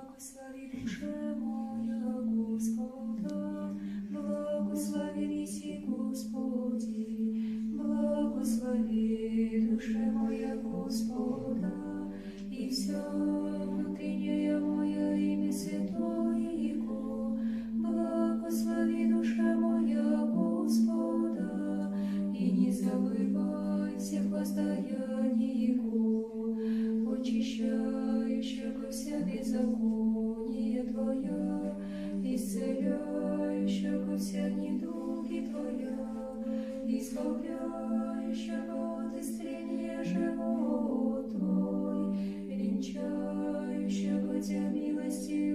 Благослови душе моя Господа, благослови Иси Господи, благослови душе моя Господа, и все внутреннее мое имя святое Его, благослови душа моя Господа, и не забывай всех воздаяние Его, очищающего вся беззаконие Твоя, исцеляющего вся недуги Твоя, избавляющего от истрения живот Твой, венчающего Тебя милостью